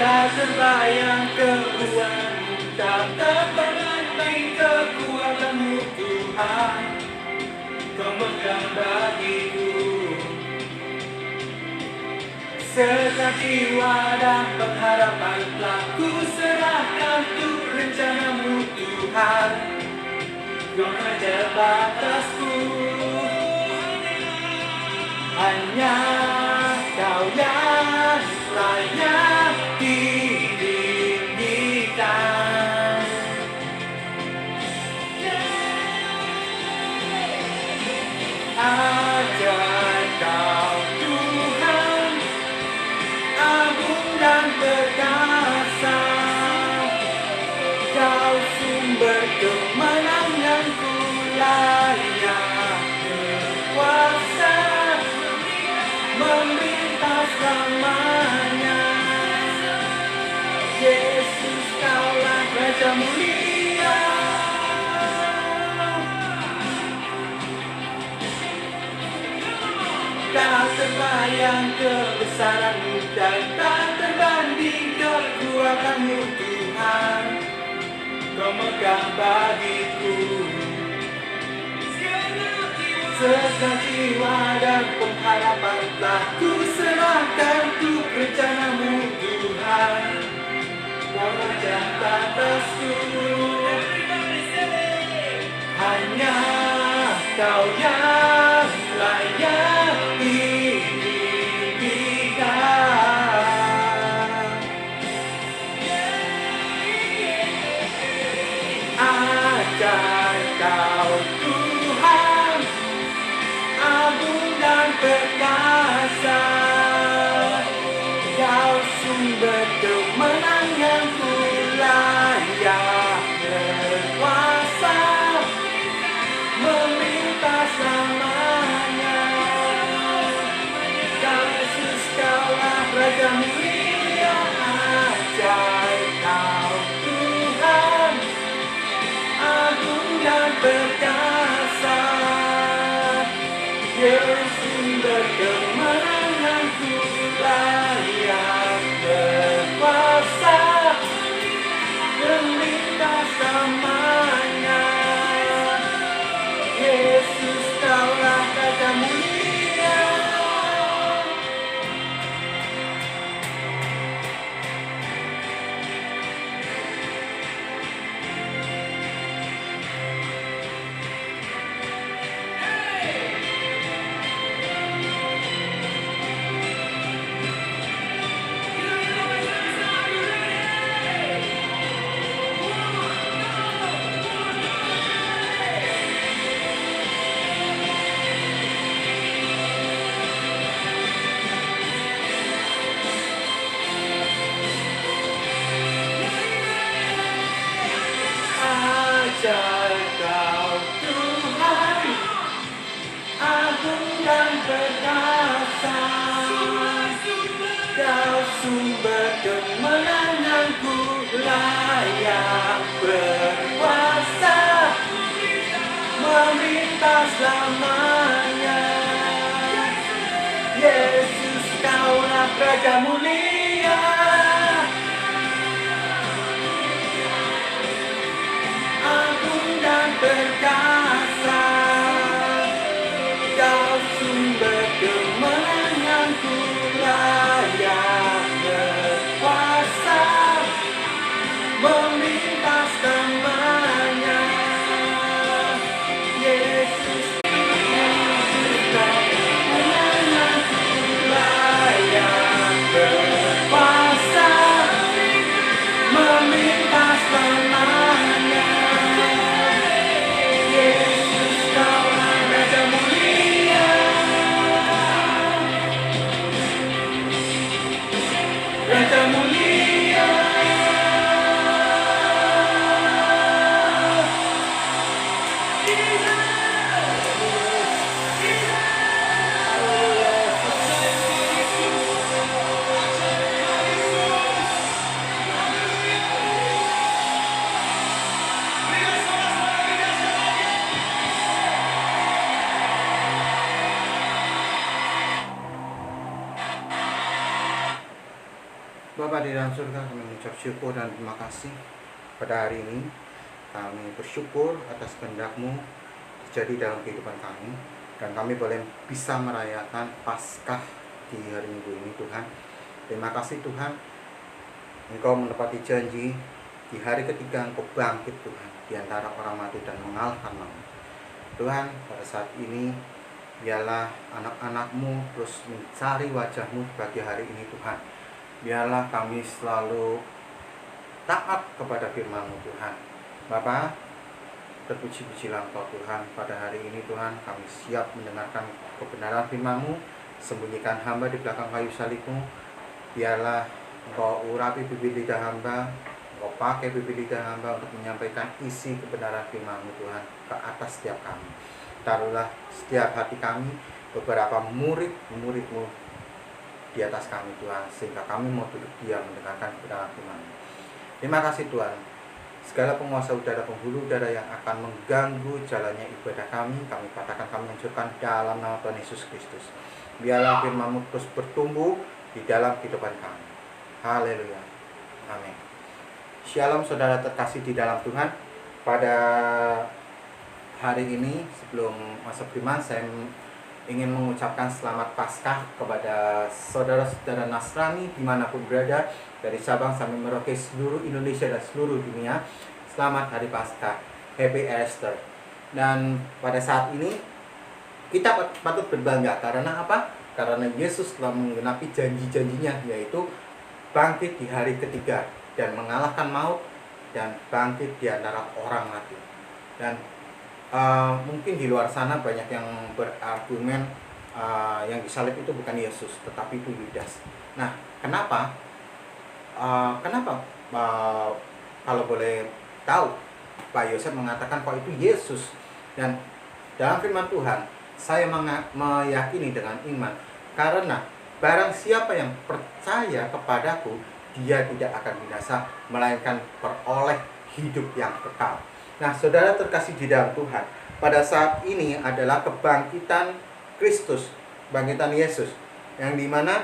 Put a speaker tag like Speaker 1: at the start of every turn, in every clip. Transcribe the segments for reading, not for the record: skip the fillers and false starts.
Speaker 1: Tak terbayang kekuatanmu, tak terbanding kekuatanmu Tuhan. Kau megang bagiku serta jiwa dan pengharapan telah ku serahkan untuk rencanamu Tuhan. Kau mengajar batasku, hanya Kau yang layak ditinggikan. Ajar Kau Tuhan, agung dan perkasa. Kau sumber kemenanganku, layak berkuasa melintas selamanya. Yesus, Kaulah Raja mulia. Tak terbayang kebesaranmu dan tak terbanding kekuatanmu Tuhan. Kau megang bagiku serta jiwa dan pengharapan telah ku serahkan untuk rencanamu Tuhan. Kau mengajar batasku, hanya Kau yang layak ditinggikan. Ajar Kau Tuhan, agung dan perkasa. Kau sumber kemenanganku, layak berkuasa melintas selamanya. Yesus, Kaulah Raja mulia. Ajar Kau Tuhan, agung dan perkasa. Yesus, sumber kemenanganku, layak berkuasa melintas selamanya. Yesus, Kaulah Raja mulia. Ajar Kau Tuhan, agung dan perkasa. Kau sumber kemenanganku, layak berkuasa melintas selamanya. Yesus, Kaulah Raja mulia. Agung dan perkasa. Kau sumber kemenanganku, layak berkuasa melintas selamanya. Yesus, Bapa di dalam surga, kami mengucap syukur dan terima kasih pada hari ini. Kami bersyukur atas kehendak-Mu terjadi dalam kehidupan kami, dan kami boleh bisa merayakan Paskah di hari Minggu ini, Tuhan. Terima kasih Tuhan, Engkau menepati janji. Di hari ketiga Engkau bangkit Tuhan di antara orang mati dan mengalahkan maut. Tuhan, pada saat ini biarlah anak-anak-Mu terus mencari wajah-Mu bagi hari ini Tuhan. Biarlah kami selalu taat kepada firman-Mu Tuhan. Bapa, terpuji-pujilah Engkau Tuhan. Pada hari ini Tuhan, kami siap mendengarkan kebenaran firman-Mu. Sembunyikan hamba di belakang kayu salib-Mu. Biarlah Engkau urapi bibir lidah hamba, Engkau pakai bibir lidah hamba untuk menyampaikan isi kebenaran firman-Mu Tuhan ke atas setiap kami. Taruhlah setiap hati kami beberapa murid-murid-Mu di atas kami Tuhan, sehingga kami mau duduk diam mendengarkan kebenaran firman-Mu. Terima kasih Tuhan. Segala penguasa udara, penghulu udara yang akan mengganggu jalannya ibadah kami katakan, kami hancurkan dalam nama Tuhan Yesus Kristus. Biarlah firman-Mu terus bertumbuh di dalam kehidupan kami. Haleluya. Amin. Shalom saudara terkasih di dalam Tuhan. Pada hari ini sebelum masuk firman, saya ingin mengucapkan selamat Paskah kepada saudara-saudara Nasrani dimanapun berada, dari Sabang sampai Merauke, seluruh Indonesia dan seluruh dunia. Selamat Hari Paskah, Happy Easter. Dan pada saat ini kita patut berbangga karena apa? Karena Yesus telah menggenapi janji-janjinya, yaitu bangkit di hari ketiga dan mengalahkan maut dan bangkit di antara orang mati. Dan mungkin di luar sana banyak yang berargumen yang disalib itu bukan Yesus, tetapi itu Yudas. Nah, kenapa kalau boleh tahu, Pak Yosef mengatakan kok itu Yesus? Dan dalam firman Tuhan, saya meyakini dengan iman, karena barang siapa yang percaya kepadaku, dia tidak akan binasa, melainkan peroleh hidup yang kekal. Nah, saudara terkasih di dalam Tuhan, pada saat ini adalah kebangkitan Kristus, bangkitan Yesus, yang dimana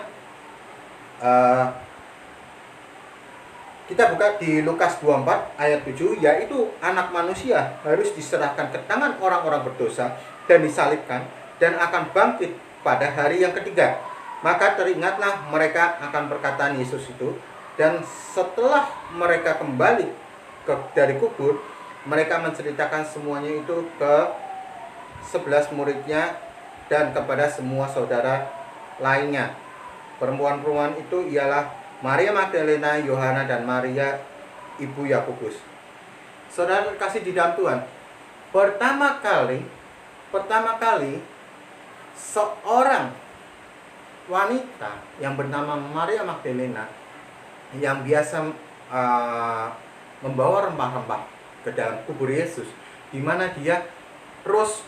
Speaker 1: kita buka di Lukas 24 ayat 7, yaitu anak manusia harus diserahkan ke tangan orang-orang berdosa dan disalibkan dan akan bangkit pada hari yang ketiga. Maka teringatlah mereka akan perkataan Yesus itu, dan setelah mereka kembali dari kubur, mereka menceritakan semuanya itu ke 11 muridnya dan kepada semua saudara lainnya. Perempuan-perempuan itu ialah Maria Magdalena, Yohana, dan Maria ibu Yakobus. Saudara terkasih di dalam Tuhan, pertama kali seorang wanita yang bernama Maria Magdalena, yang biasa membawa rempah-rempah ke dalam kubur Yesus, di mana dia terus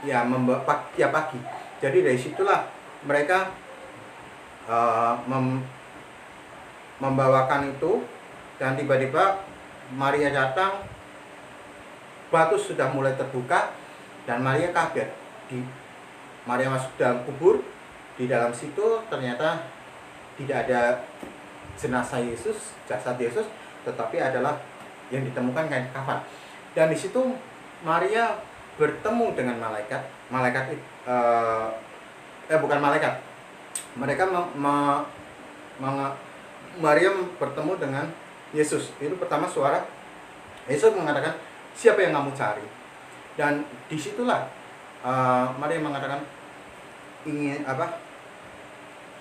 Speaker 1: membawa tiap pagi. Jadi dari situlah mereka membawakan itu, dan tiba-tiba Maria datang, batu sudah mulai terbuka, dan Maria kaget. Maria masuk dalam kubur, di dalam situ ternyata tidak ada jenazah Yesus, jasad Yesus, tetapi adalah yang ditemukan kain kafan. Dan di situ Maria bertemu dengan malaikat. Maria bertemu dengan Yesus. Itu pertama suara Yesus mengatakan, siapa yang kamu cari? Dan disitulah Maria mengatakan,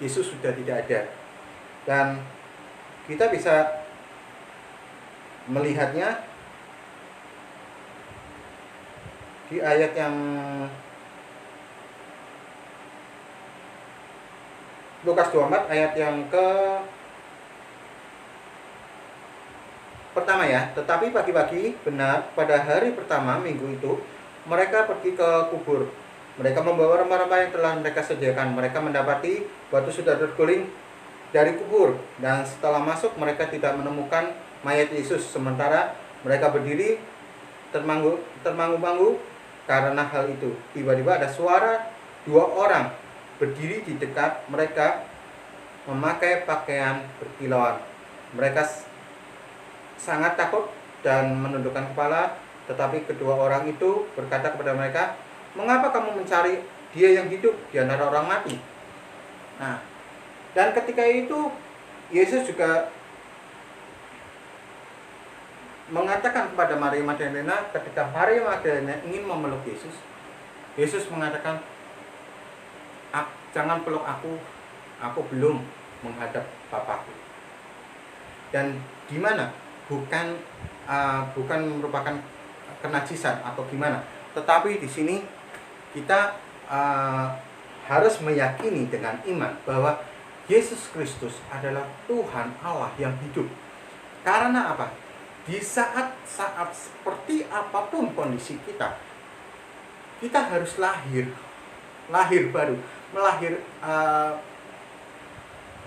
Speaker 1: Yesus sudah tidak ada. Dan kita bisa melihatnya di ayat yang Lukas 24 ayat yang ke pertama ya. Tetapi pagi-pagi, benar pada hari pertama minggu itu, mereka pergi ke kubur. Mereka membawa rempah-rempah yang telah mereka sediakan. Mereka mendapati batu sudah terguling dari kubur, dan setelah masuk mereka tidak menemukan mayat Yesus. Sementara mereka berdiri termangu-mangu karena hal itu. Tiba-tiba ada suara dua orang berdiri di dekat mereka memakai pakaian berkilauan. Mereka sangat takut dan menundukkan kepala, tetapi kedua orang itu berkata kepada mereka, "Mengapa kamu mencari dia yang hidup di antara orang mati?" Nah, dan ketika itu Yesus juga mengatakan kepada Maria Magdalena, ketika Maria Magdalena ingin memeluk Yesus, Yesus mengatakan, "Jangan peluk aku belum menghadap Bapakku." Dan gimana? Bukan merupakan kenajisan atau gimana, tetapi di sini kita harus meyakini dengan iman bahwa Yesus Kristus adalah Tuhan Allah yang hidup. Karena apa? Di saat-saat seperti apapun kondisi kita harus lahir baru,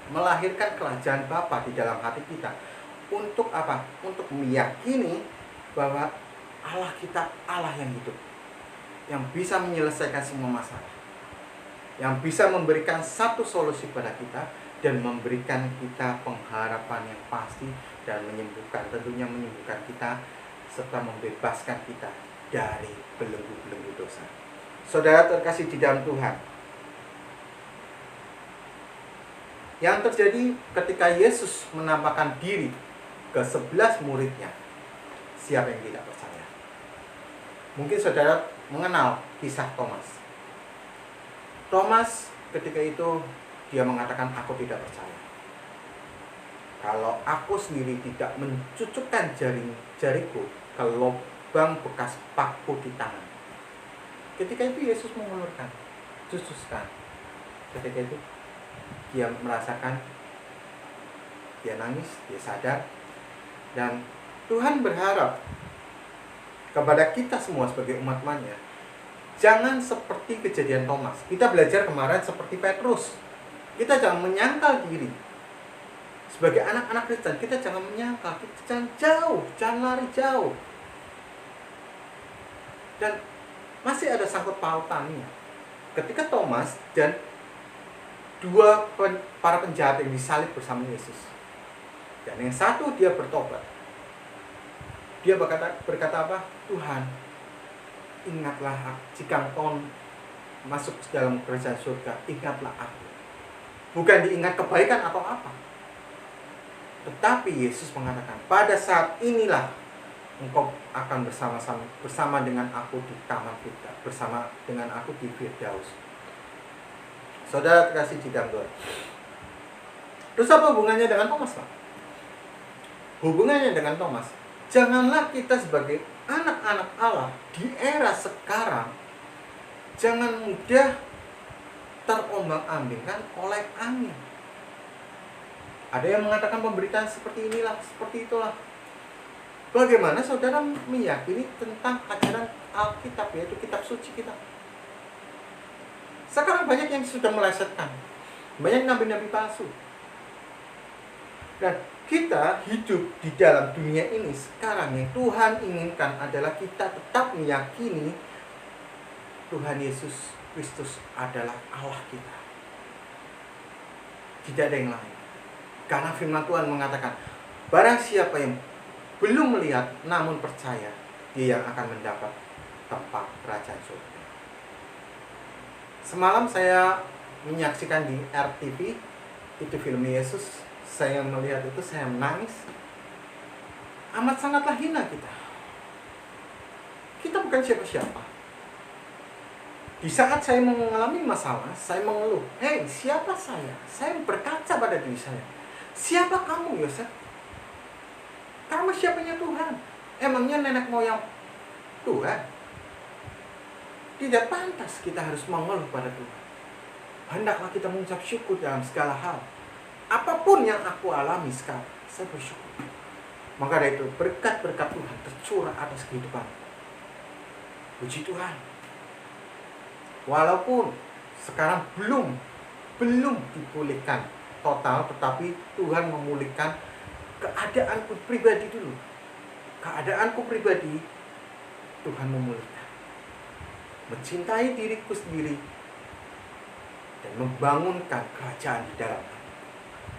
Speaker 1: melahirkan kerajaan Bapa di dalam hati kita. Untuk apa? Untuk meyakini bahwa Allah kita Allah yang hidup, yang bisa menyelesaikan semua masalah, yang bisa memberikan satu solusi pada kita dan memberikan kita pengharapan yang pasti dan tentunya menyembuhkan kita serta membebaskan kita dari belenggu-belenggu dosa. Saudara terkasih di dalam Tuhan, yang terjadi ketika Yesus menampakkan diri ke 11 muridnya, siapa yang tidak percaya? Mungkin saudara mengenal kisah Thomas. Thomas ketika itu dia mengatakan, "Aku tidak percaya kalau aku sendiri tidak mencucukkan jariku ke lubang bekas paku di tangan." Ketika itu Yesus mengulurkan, "Cucukkan." Ketika itu dia merasakan, dia nangis, dia sadar. Dan Tuhan berharap kepada kita semua sebagai umat-Nya, jangan seperti kejadian Thomas. Kita belajar kemarin seperti Petrus. Kita jangan menyangkal diri. Sebagai anak-anak Kristen, kita jangan menyangkal, kita jangan jauh, jangan lari jauh. Dan masih ada sangkut pautannya. Ketika Thomas dan para penjahat yang disalib bersama Yesus. Dan yang satu dia bertobat. Dia berkata apa? "Tuhan, ingatlah jika Engkau masuk ke dalam kerajaan surga, ingatlah aku." Bukan diingat kebaikan atau apa. Tetapi Yesus mengatakan, "Pada saat inilah engkau akan bersama dengan aku di taman Firdaus, bersama dengan aku di Firdaus." Saudara terkasih di dalam Tuhan. Terus apa hubungannya dengan Thomas, Pak? Hubungannya dengan Thomas, janganlah kita sebagai anak-anak Allah di era sekarang jangan mudah terombang-ambingkan oleh angin. Ada yang mengatakan pemberitaan seperti inilah, seperti itulah. Bagaimana saudara meyakini tentang ajaran Alkitab, yaitu kitab suci kita? Sekarang banyak yang sudah melesetkan, banyak nabi-nabi palsu. Dan kita hidup di dalam dunia ini sekarang, yang Tuhan inginkan adalah kita tetap meyakini Tuhan Yesus Kristus adalah Allah kita. Tidak ada yang lain. Karena firman Tuhan mengatakan, barang siapa yang belum melihat namun percaya, dia yang akan mendapat tempat kerajaan surga. Semalam saya menyaksikan di RTV itu film Yesus. Saya melihat itu, saya menangis. Amat sangatlah hina kita. Kita bukan siapa-siapa. Di saat saya mengalami masalah, saya mengeluh. "Hei, siapa saya?" Saya berkaca pada diri saya. "Siapa kamu, Yosef? Kamu siapanya Tuhan? Emangnya nenek moyang Tuhan?" Tidak pantas kita harus mengeluh pada Tuhan. Hendaklah kita mengucap syukur dalam segala hal. Apapun yang aku alami sekarang, saya bersyukur. Maka dari itu, berkat-berkat Tuhan tercurah atas kehidupan. Puji Tuhan. Walaupun sekarang belum dipulihkan total, tetapi Tuhan memulihkan keadaanku pribadi dulu. Keadaanku pribadi, Tuhan memulihkan. Mencintai diriku sendiri dan membangunkan kerajaan di dalam hati.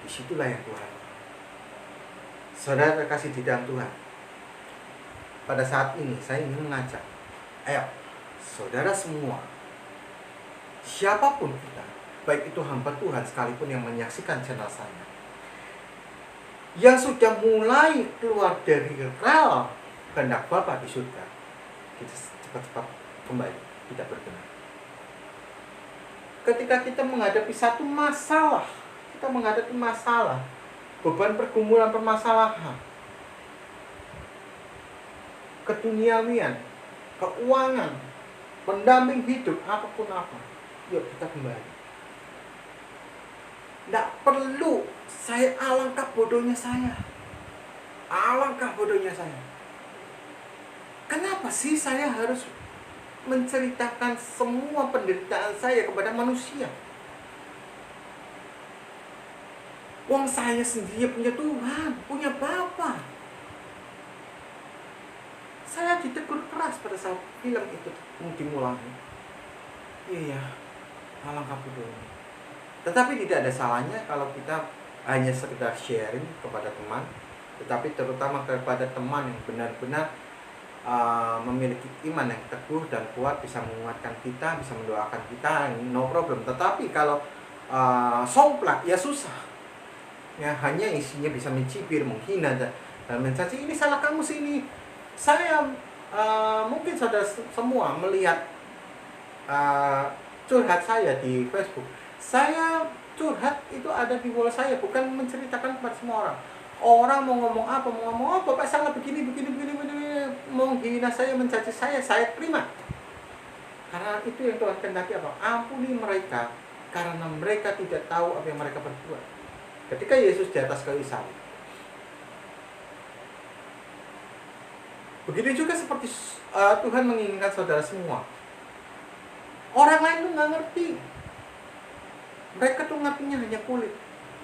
Speaker 1: Disitulah yang Tuhan. Saudara kasih di dalam Tuhan. Pada saat ini saya ingin mengajak, ayo saudara semua, siapapun kita, baik itu hamba Tuhan sekalipun yang menyaksikan channel saya, yang sudah mulai keluar dari rel kehendak Bapa di surga, kita cepat-cepat kembali, kita berkenan. Ketika kita menghadapi satu masalah, beban pergumulan permasalahan, keduniawian, keuangan, pendamping hidup, apapun apa, yuk kita kembali. Tidak perlu alangkah bodohnya saya. Kenapa sih saya harus menceritakan semua penderitaan saya kepada manusia? Wong saya sendiri punya Tuhan, punya Bapa. Saya ditegur keras pada saat film itu dimulai. Iya, alangkah bodohnya. Tetapi tidak ada salahnya kalau kita hanya sekedar sharing kepada teman, tetapi terutama kepada teman yang benar-benar memiliki iman yang teguh dan kuat, bisa menguatkan kita, bisa mendoakan kita, no problem. Tetapi kalau somplak, ya susah. Ya, hanya isinya bisa mencibir, menghina dan mencaci, ini salah kamu sini. Saya mungkin saudara semua melihat curhat saya di Facebook. Saya curhat itu ada di wall saya, bukan menceritakan kepada semua orang. Orang mau ngomong apa, Bapak salah begini, mau menghina saya, mencaci saya terima. Karena itu yang Tuhan kehendaki apa? Ampuni mereka, karena mereka tidak tahu apa yang mereka berbuat. Ketika Yesus di atas kayu salib, begitu juga seperti Tuhan menginginkan saudara semua. Orang lain tuh nggak ngerti. Mereka tuh ngertinya hanya kulit,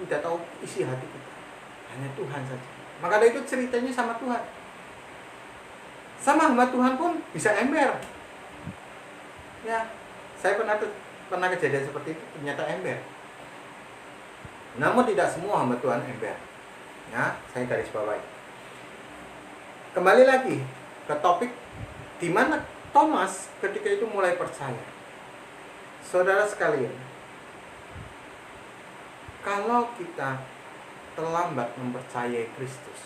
Speaker 1: tidak tahu isi hati kita. Hanya Tuhan saja. Maka dari itu ceritanya sama Tuhan. Sama hamba Tuhan pun bisa ember. Ya, saya pernah kejadian seperti itu, ternyata ember. Namun tidak semua hamba Tuhan ember. Ya, saya garis bawahi. Kembali lagi ke topik di mana Thomas ketika itu mulai percaya. Saudara sekalian, kalau kita terlambat mempercayai Kristus,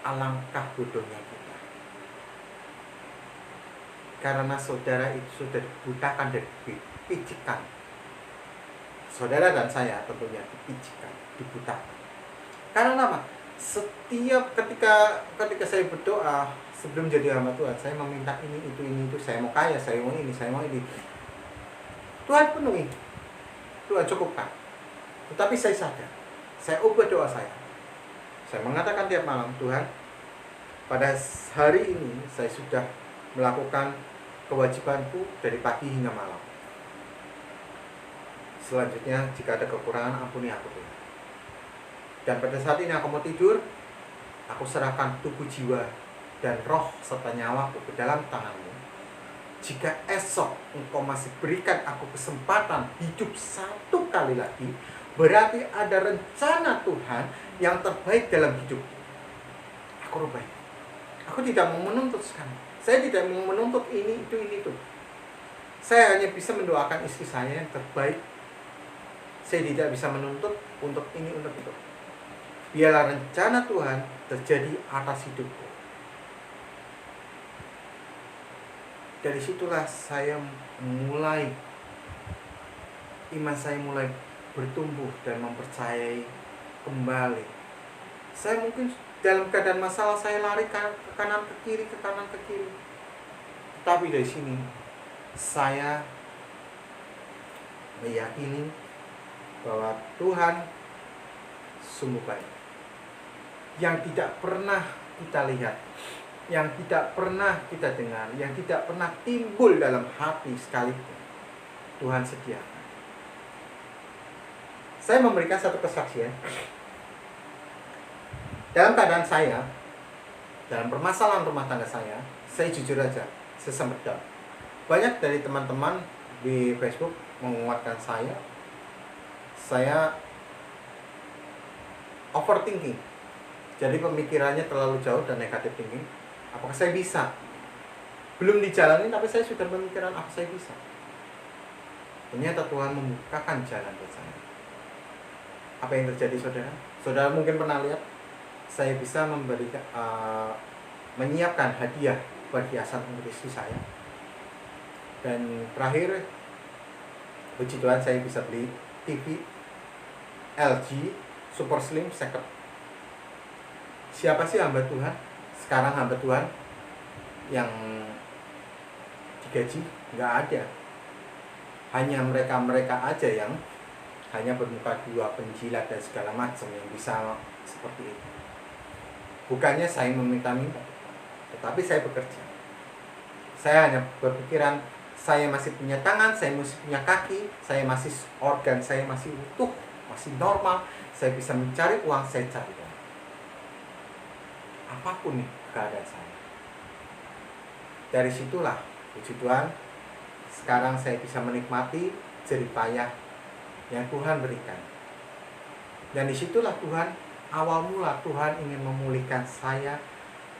Speaker 1: alangkah bodohnya kita. Karena saudara itu sudah dibutakan dan dipicikan. Saudara dan saya tentunya dipicikan, dibutakan. Karena apa? Setiap ketika saya berdoa sebelum jadi hamba Tuhan, saya meminta ini, itu, saya mau kaya, saya mau ini, saya mau ini. Tuhan penuhi, Tuhan cukupkan. Tetapi saya sadar, saya ubah doa saya. Saya mengatakan tiap malam, Tuhan, pada hari ini saya sudah melakukan kewajibanku dari pagi hingga malam. Selanjutnya, jika ada kekurangan, ampuni aku, Tuhan. Dan pada saat ini aku mau tidur, aku serahkan tubuh, jiwa, dan roh serta nyawaku ke dalam tangan-Mu. Jika esok Engkau masih berikan aku kesempatan hidup satu kali lagi, berarti ada rencana Tuhan yang terbaik dalam hidupku. Aku rubah. Aku tidak mau menuntut sekarang. Saya tidak mau menuntut ini, itu. Saya hanya bisa mendoakan istri saya yang terbaik. Saya tidak bisa menuntut untuk ini, untuk itu. Biarlah rencana Tuhan terjadi atas hidupku. Dari situlah saya mulai, iman saya mulai bertumbuh dan mempercayai kembali. Saya mungkin dalam keadaan masalah saya lari ke kanan ke kiri. Tapi dari sini saya meyakini bahwa Tuhan sungguh baik. Yang tidak pernah kita lihat, yang tidak pernah kita dengar, yang tidak pernah timbul dalam hati sekalipun, Tuhan sediakan. Saya memberikan satu kesaksian. Dalam keadaan saya, dalam permasalahan rumah tangga saya jujur aja, saya sempat down. Banyak dari teman-teman di Facebook menguatkan saya overthinking. Jadi pemikirannya terlalu jauh dan negatif thinking. Apakah saya bisa? Belum dijalani tapi saya sudah pemikiran apa saya bisa. Ternyata Tuhan membukakan jalan buat saya. Apa yang terjadi saudara? Saudara mungkin pernah lihat saya bisa memberikan menyiapkan hadiah perhiasan untuk istri saya. Dan terakhir, puji Tuhan saya bisa beli TV LG Super Slim second. Siapa sih hamba Tuhan? Sekarang hamba Tuhan yang digaji? Nggak ada. Hanya mereka-mereka aja yang hanya bermuka dua, penjilat dan segala macam yang bisa seperti itu. Bukannya saya meminta-minta, tetapi saya bekerja. Saya hanya berpikiran, saya masih punya tangan, saya masih punya kaki, saya masih organ, saya masih utuh, masih normal, saya bisa mencari uang, saya cari uang. Apapun nih keadaan saya. Dari situlah, puji Tuhan, sekarang saya bisa menikmati jerih payah yang Tuhan berikan. Dan disitulah Tuhan, awal mula Tuhan ingin memulihkan saya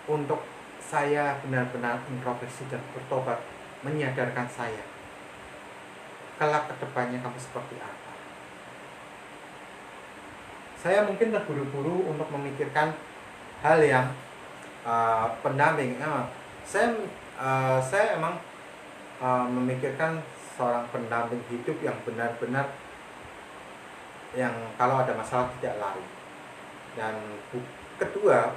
Speaker 1: untuk saya benar-benar introspeksi dan bertobat, menyadarkan saya kelak kedepannya kamu seperti apa. Saya mungkin terburu-buru untuk memikirkan hal yang pendamping. Saya emang memikirkan seorang pendamping hidup yang benar-benar yang kalau ada masalah tidak lari. Dan kedua,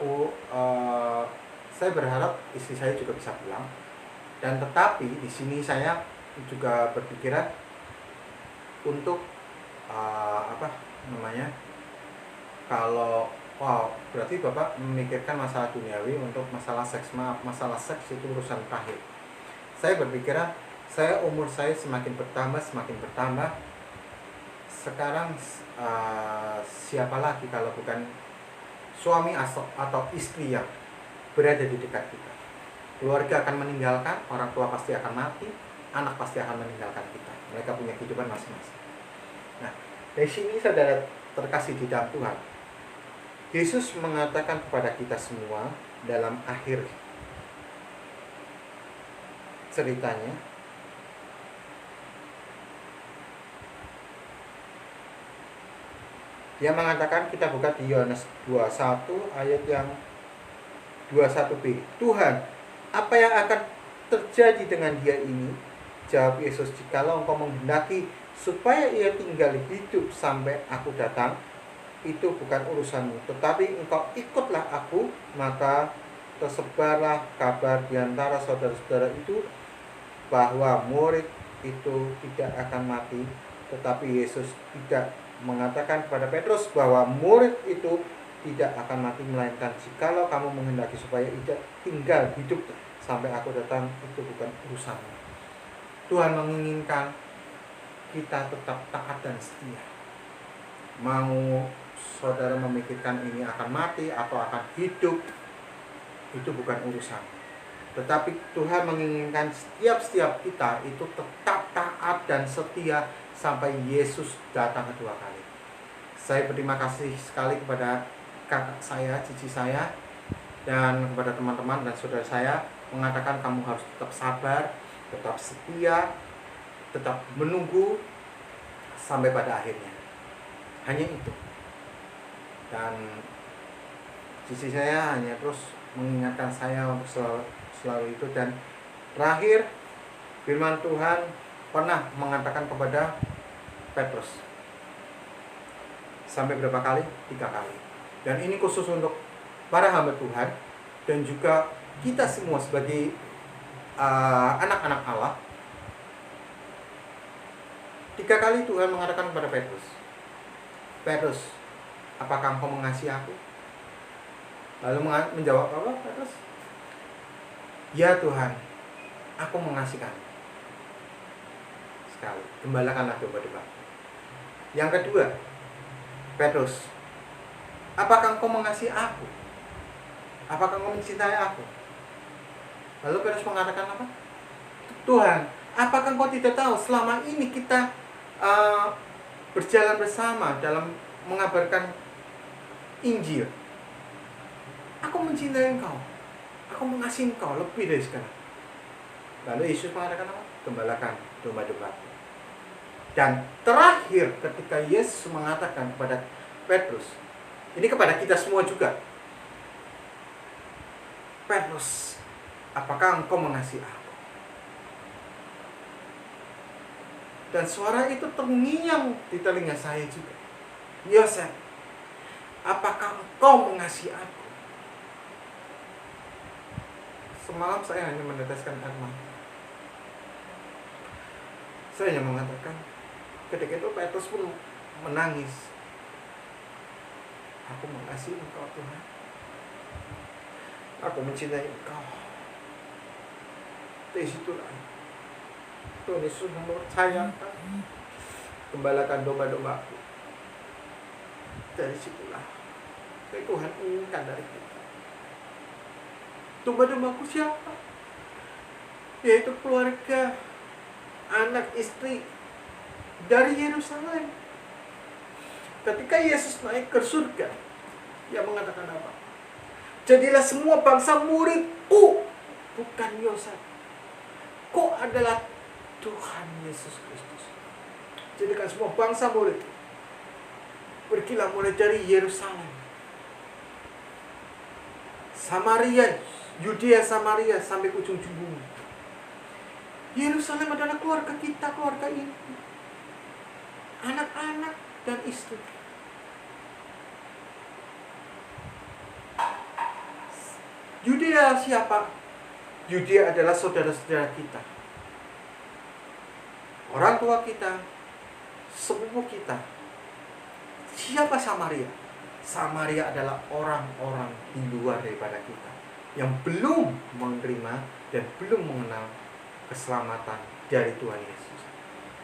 Speaker 1: saya berharap istri saya juga bisa pulang. Dan tetapi di sini saya juga berpikiran untuk kalau berarti Bapak memikirkan masalah duniawi untuk masalah seks. Maaf, masalah seks itu urusan terakhir. Saya berpikiran, umur saya semakin bertambah. Sekarang siapa lagi kalau bukan suami atau istri yang berada di dekat kita. Keluarga akan meninggalkan, orang tua pasti akan mati, anak pasti akan meninggalkan kita. Mereka punya kehidupan masing-masing. Nah, dari sini saudara terkasih di dalam Tuhan, Yesus mengatakan kepada kita semua dalam akhir ceritanya, dia mengatakan, kita buka di Yohanes 21 ayat yang 21b. Tuhan, apa yang akan terjadi dengan dia ini? Jawab Yesus, jikalau engkau menghendaki supaya ia tinggal hidup sampai aku datang, itu bukan urusanmu, tetapi engkau ikutlah aku, maka tersebarlah kabar di antara saudara-saudara itu bahwa murid itu tidak akan mati. Tetapi Yesus tidak mengatakan kepada Petrus bahwa murid itu tidak akan mati, melainkan jikalau kamu menghendaki supaya ia tinggal hidup sampai aku datang, itu bukan urusanmu. Tuhan menginginkan kita tetap taat dan setia. Mau saudara memikirkan ini akan mati atau akan hidup, itu bukan urusan. Tetapi Tuhan menginginkan setiap kita itu tetap taat dan setia sampai Yesus datang kedua kali. Saya berterima kasih sekali kepada kakak saya, cici saya, dan kepada teman-teman dan saudara saya, mengatakan kamu harus tetap sabar, tetap setia, tetap menunggu sampai pada akhirnya. Hanya itu. Dan cici saya hanya terus mengingatkan saya untuk selalu itu. Dan terakhir, firman Tuhan pernah mengatakan kepada Petrus, sampai berapa kali? 3 kali. Dan ini khusus untuk para hamba Tuhan dan juga kita semua sebagai anak-anak Allah. 3 kali Tuhan mengatakan kepada Petrus, Petrus, apakah engkau mengasihi aku? Lalu menjawab apa Petrus? Ya Tuhan, aku mengasihi kamu. Sekali, gembalakanlah domba-domba. Yang kedua, Petrus, apakah engkau mengasihi aku? Apakah engkau mencintai aku? Lalu Petrus mengatakan apa? Tuhan, apakah engkau tidak tahu selama ini kita berjalan bersama dalam mengabarkan Injil. Aku mencintai engkau. Aku mengasihi engkau lebih dari sekarang. Lalu Yesus mengatakan apa? Gembalakan domba-dombaku. Dan terakhir ketika Yesus mengatakan kepada Petrus, ini kepada kita semua juga, Petrus, apakah engkau mengasihi aku? Dan suara itu terngiang di telinga saya juga. Yosef, apakah engkau mengasihi aku? Semalam saya hanya meneteskan air mata. Saya hanya mengatakan, ketika itu Petrus pun menangis. Aku mengasihi engkau Tuhan. Aku mencintai engkau. Dari situlah Tuhan Yesus mempercayakan, gembalakan domba-dombaku. Dari situlah Tuhan inginkan dari kita. Domba-dombaku siapa? Yaitu keluarga, anak, istri dari Yerusalem. Ketika Yesus naik ke surga, Dia mengatakan apa? Jadilah semua bangsa muridku, bukan Yosef. Kau adalah Tuhan Yesus Kristus. Jadikan semua bangsa murid. Pergilah mulai dari Yerusalem, Samaria, Yudea, Samaria sampai ujung bumi. Yerusalem adalah keluarga kita, keluarga ini. Anak-anak dan istri. Yudea siapa? Yudea adalah saudara-saudara kita. Orang tua kita, sepupu kita. Siapa Samaria? Samaria adalah orang-orang di luar daripada kita, yang belum menerima dan belum mengenal keselamatan dari Tuhan Yesus.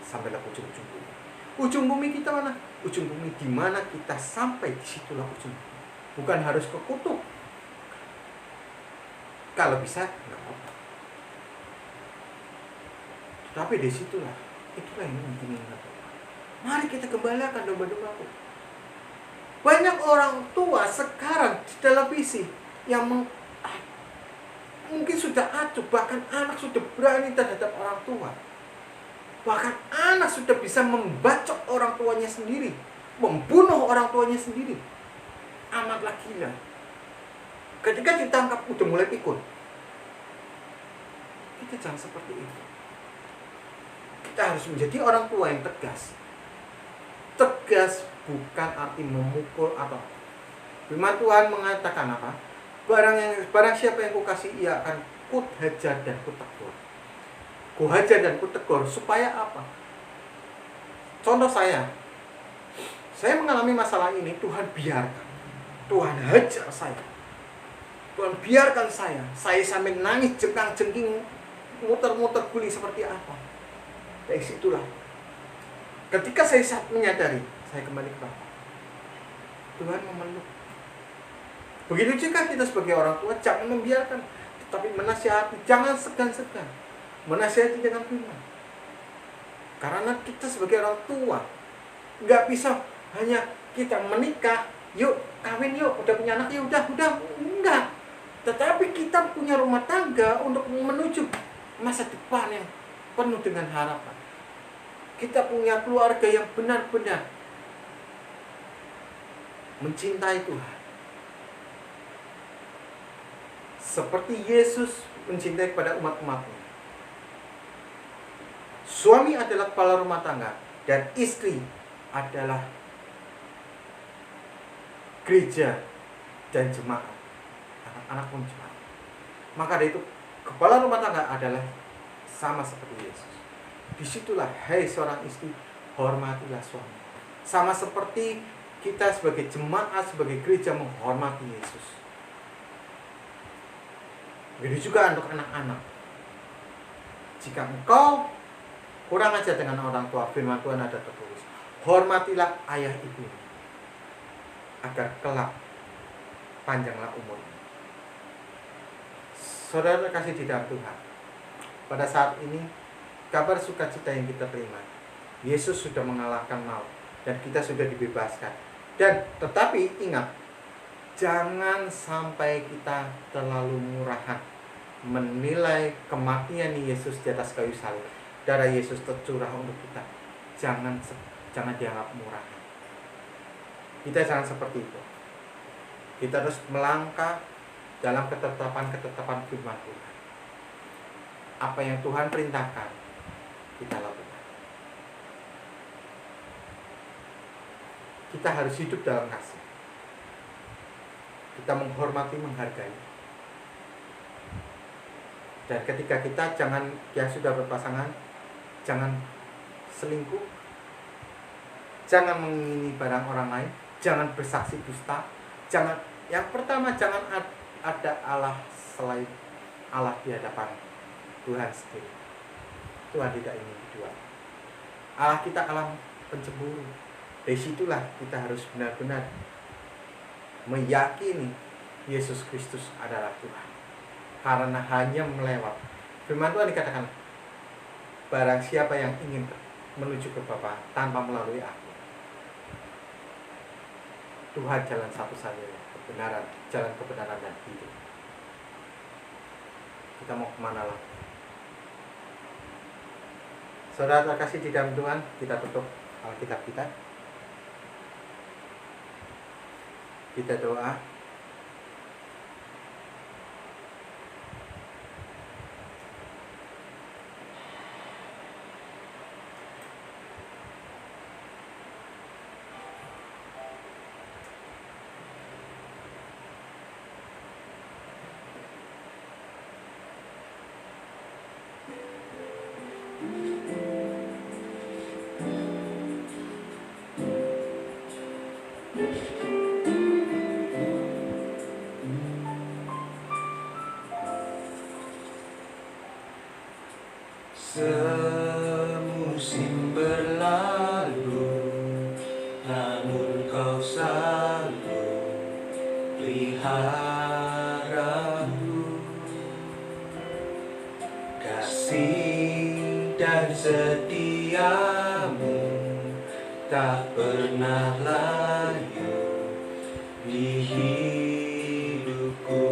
Speaker 1: Sampailah ujung-ujung bumi. Ujung bumi kita mana? Ujung bumi di mana kita sampai, disitulah ujung bumi. Bukan harus ke kutub. Kalau bisa, nggak apa-apa. Tapi disitulah, itulah yang mungkin ingat. Mari kita gembalakan domba-dombaku. Banyak orang tua sekarang di televisi yang mungkin sudah acuh, bahkan anak sudah berani terhadap orang tua. Bahkan anak sudah bisa membacok orang tuanya sendiri, membunuh orang tuanya sendiri. Amatlah gila. Ketika ditangkap udah mulai pikun. Kita jangan seperti itu. Kita harus menjadi orang tua yang tegas. Tegas bukan arti memukul atau. Firman Tuhan mengatakan apa? Barang siapa yang kukasihi, ia akan kuhajar dan kutegur. Kuhajar dan kutegur supaya apa? Contoh saya mengalami masalah ini, Tuhan biarkan. Tuhan hajar saya. Tuhan biarkan saya sampai nangis jengkang-jengking, muter-muter guling seperti apa. Dari situlah, ketika saya menyadari, saya kembali ke Bapa. Tuhan memeluk. Begitu juga kita sebagai orang tua, jangan membiarkan, tetapi menasihati, jangan segan-segan. Menasihati dengan firman. Karena kita sebagai orang tua, nggak bisa hanya kita menikah, yuk kawin yuk, udah punya anak, yuk udah, enggak. Tetapi kita punya rumah tangga untuk menuju masa depan yang penuh dengan harapan. Kita punya keluarga yang benar-benar mencintai Tuhan. Seperti Yesus mencintai kepada umat-umatnya. Suami adalah kepala rumah tangga dan istri adalah gereja dan jemaat. Anak pun jemaat. Maka dari itu kepala rumah tangga adalah sama seperti Yesus. Disitulah, hai seorang istri, hormatilah suami. Sama seperti kita sebagai jemaat, sebagai gereja menghormati Yesus. Begitu juga untuk anak-anak. Jika engkau kurang ajar dengan orang tua, firman Tuhan ada tertulis, hormatilah ayah ibu, agar kelak panjanglah umurmu. Saudara kasih di dalam Tuhan, pada saat ini kabar sukacita yang kita terima, Yesus sudah mengalahkan maut dan kita sudah dibebaskan. Dan tetapi ingat, Jangan sampai kita terlalu murahan menilai kematian Yesus di atas kayu salib. Darah Yesus tercurah untuk kita. Jangan dianggap murahan. Kita jangan seperti itu. Kita harus melangkah dalam ketetapan firman Tuhan. Apa yang Tuhan perintahkan, kita lakukan. Kita harus hidup dalam kasih. Kita menghormati, menghargai. Dan ketika kita yang sudah berpasangan, jangan selingkuh, jangan mengingini barang orang lain, jangan bersaksi dusta, yang pertama jangan ada Allah selain Allah di hadapan Tuhan sendiri. Tuhan tidak ingin kedua. Allah kita Allah pencemburu. Dari situlah kita harus benar-benar meyakini Yesus Kristus adalah Tuhan. Karena hanya melewat firman Tuhan dikatakan, barang siapa yang ingin menuju ke Bapa tanpa melalui aku, Tuhan jalan satu-satunya kebenaran, jalan kebenaran dan hidup. Kita mau kemana lagi? Saudara terkasih di dalam Tuhan, kita tutup Alkitab kita. Kita doa. Semusim berlalu, namun kau selalu peliharaku. Kasih dan setiamu tak pernah layu di hidupku.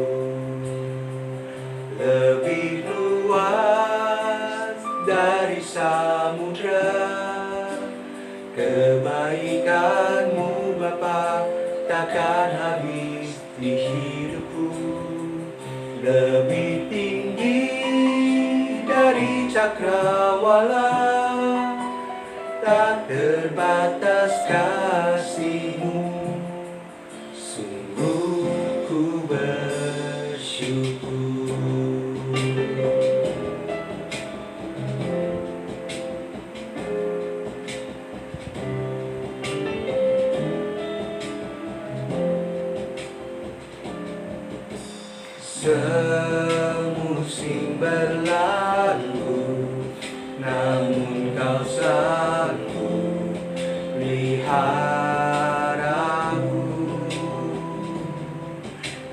Speaker 1: Lebih luas dari samudra, kebaikanmu Bapa takkan habis di hidupku. Lebih tinggi dari cakrawala, tak terbatas kasih-Mu. Sungguh ku bersyukur. Semusim berlalu, namun kau selalu peliharaku.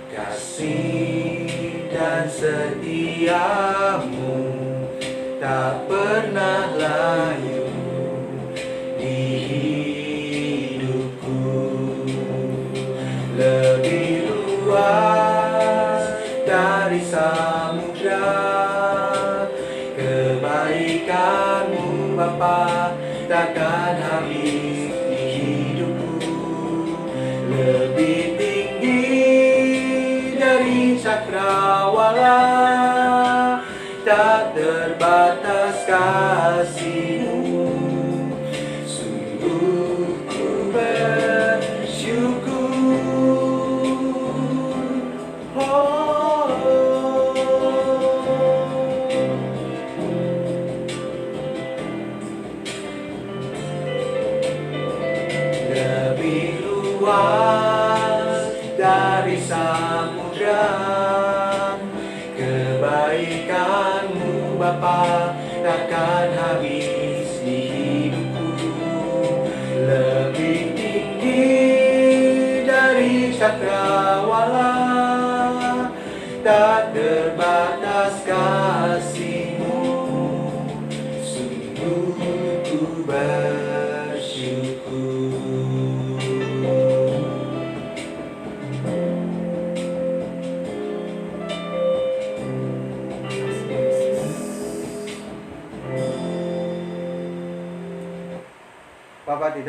Speaker 1: Kasih dan setiamu tak pernah layu di hidupku. Lebih luas dari samudra, kebaikanmu Bapa takkan habis di hidupku. Lebih tinggi dari cakrawala, tak terbatas kasih-Mu. Sungguh ku bersyukur. Lebih luas dari samudra, kebaikan-Mu Bapa takkan habis di hidupku. Lebih tinggi dari cakrawala, tak terbatas kasih-Mu. Sungguh ku bersyukur.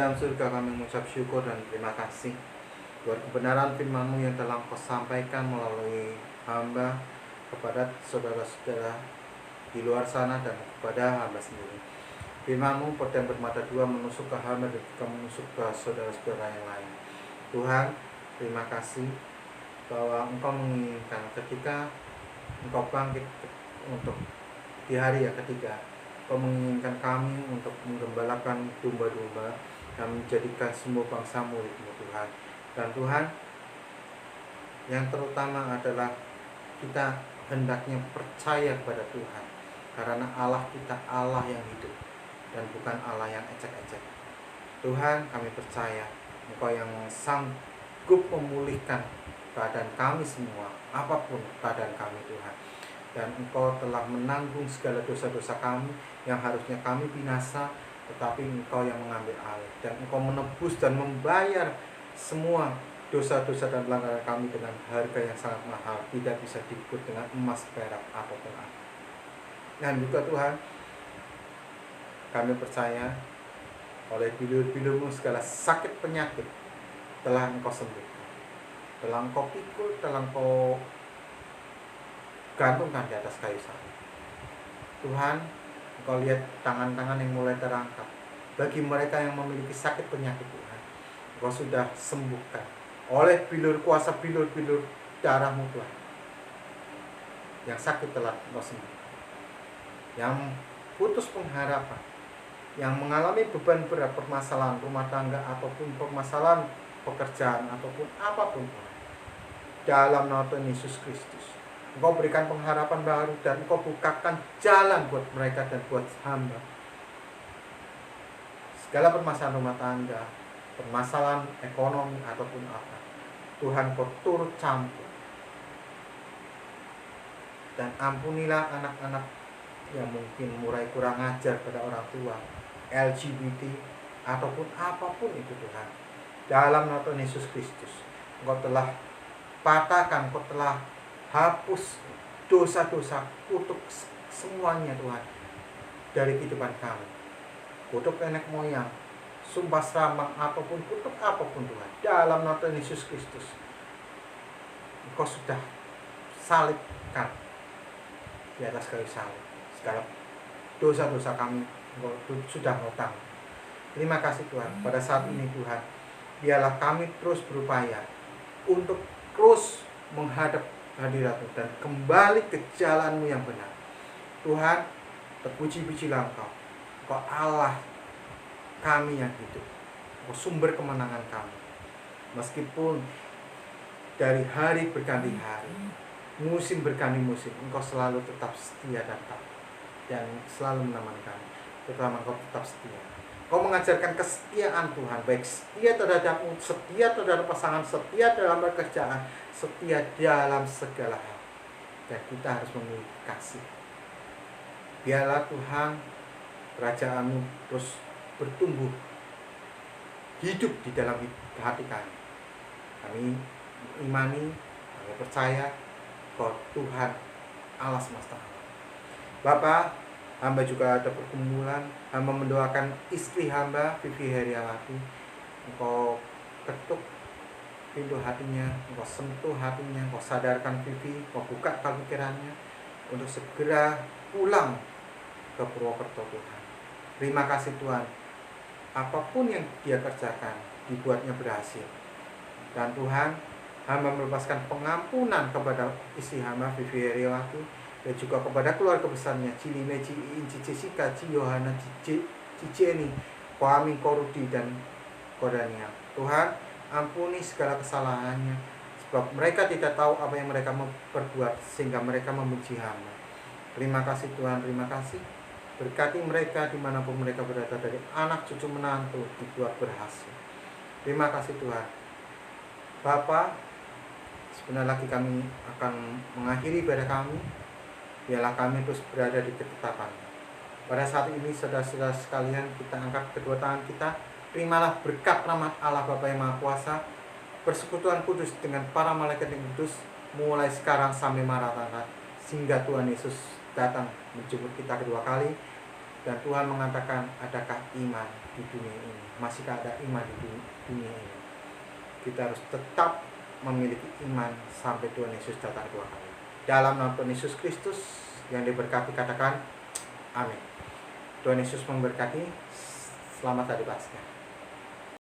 Speaker 1: dalam surga, kami mengucap syukur dan terima kasih buat kebenaran firman-Mu yang telah Kau sampaikan melalui hamba kepada saudara-saudara di luar sana dan kepada hamba sendiri. Firman-Mu pedang bermata dua menusuk ke hamba dan juga menusuk ke saudara-saudara yang lain. Tuhan, terima kasih bahwa Engkau menginginkan ketika Engkau bangkit untuk di hari yang ketiga, Engkau menginginkan kami untuk menggembalakan domba-domba dan menjadikan semua bangsa murid-Mu, Tuhan. Dan Tuhan, yang terutama adalah kita hendaknya percaya kepada Tuhan, karena Allah kita Allah yang hidup dan bukan Allah yang ecek-ecek. Tuhan, kami percaya Engkau yang sanggup memulihkan keadaan kami semua, apapun keadaan kami, Tuhan. Dan Engkau telah menanggung segala dosa-dosa kami yang harusnya kami binasa, tetapi Engkau yang mengambil alih. Dan Engkau menebus dan membayar semua dosa-dosa dan pelanggaran kami dengan harga yang sangat mahal, tidak bisa diukur dengan emas, perak, ataupun apa. Dan juga Tuhan, kami percaya oleh bilur-bilur-Mu segala sakit penyakit telah Engkau sembuhkan, telah Engkau pikul, telah Engkau gantungkan di atas kayu salib. Tuhan, Engkau lihat tangan-tangan yang mulai terangkat. Bagi mereka yang memiliki sakit penyakit, Tuhan, Engkau sudah sembuhkan oleh kuasa bilur-bilur darah-Mu, Tuhan. Yang sakit telah Engkau sembuhkan, yang putus pengharapan, yang mengalami beban berat, permasalahan rumah tangga ataupun permasalahan pekerjaan ataupun apapun, Tuhan, dalam nama Tuhan Yesus Kristus, Engkau berikan pengharapan baru dan Engkau bukakan jalan buat mereka dan buat hamba. Segala permasalahan rumah tangga, permasalahan ekonomi ataupun apa, Tuhan, Kau turut campur. Dan ampunilah anak-anak yang mungkin mulai kurang ajar pada orang tua, LGBT ataupun apapun itu, Tuhan. Dalam nama Tuhan Yesus Kristus, Engkau telah patahkan, Engkau telah hapus dosa-dosa, kutuk semuanya, Tuhan, dari kehidupan kami. Kutuk nenek moyang, sumpah serambang ataupun kutuk apapun, Tuhan, dalam nama Tuhan Yesus Kristus, Engkau sudah salibkan di atas kayu salib. Segala dosa-dosa kami Engkau sudah tanggung. Terima kasih, Tuhan. Pada saat ini, Tuhan, biarlah kami terus berupaya untuk terus menghadap hadirat-Mu dan kembali ke jalan-Mu yang benar. Tuhan, terpuji-pujilah Engkau. Engkau Allah kami yang hidup, Engkau sumber kemenangan kami. Meskipun dari hari berganti hari, musim berganti musim, Engkau selalu tetap setia dan selalu menemani kami. Terutama Engkau tetap setia. Engkau mengajarkan kesetiaan, Tuhan, baik setia terhadap-Mu, setia terhadap pasangan, setia dalam pekerjaan, setia dalam segala hal. Dan kita harus memiliki kasih. Biarlah Tuhan, kerajaan-Mu terus bertumbuh, hidup di dalam hati kami. Kami imani, kami percaya bahwa Tuhan Allah semesta alam. Bapa, hamba juga ada pergumulan. Hamba mendoakan istri hamba, Vivi Heriawati. Engkau ketuk pintu hatinya, Engkau sentuh hatinya, Engkau sadarkan Vivi, Engkau buka pikirannya untuk segera pulang ke Purwokerto, Tuhan. Terima kasih, Tuhan. Apapun yang dia kerjakan, dibuatnya berhasil. Dan Tuhan, hamba melepaskan pengampunan kepada istri hamba, Vivi Heriawati, dan juga kepada keluarga besarnya, Cilime, Ciin, Jessica, Yohana, Jenny, Kwami, Korudi, dan Kodania. Tuhan, ampuni segala kesalahannya, sebab mereka tidak tahu apa yang mereka perbuat sehingga mereka membenci hamba. Terima kasih, Tuhan, terima kasih. Berkati mereka dimanapun mereka berada, dari anak cucu menantu dibuat berhasil. Terima kasih, Tuhan. Bapa, sebentar lagi kami akan mengakhiri ibadah kami. Biarlah kami terus berada di ketetapan. Pada saat ini, saudara-saudara sekalian, kita angkat kedua tangan kita. Terimalah berkat rahmat Allah Bapa yang Maha Kuasa, persekutuan kudus dengan para malaikat yang kudus, mulai sekarang sampai maranatha, sehingga Tuhan Yesus datang menjemput kita kedua kali. Dan Tuhan mengatakan, adakah iman di dunia ini? Masihkah ada iman di dunia ini? Kita harus tetap memiliki iman sampai Tuhan Yesus datang dua kali. Dalam nama Tuhan Yesus Kristus yang diberkati, katakan amin. Tuhan Yesus memberkati. Selamat Hari Paskah.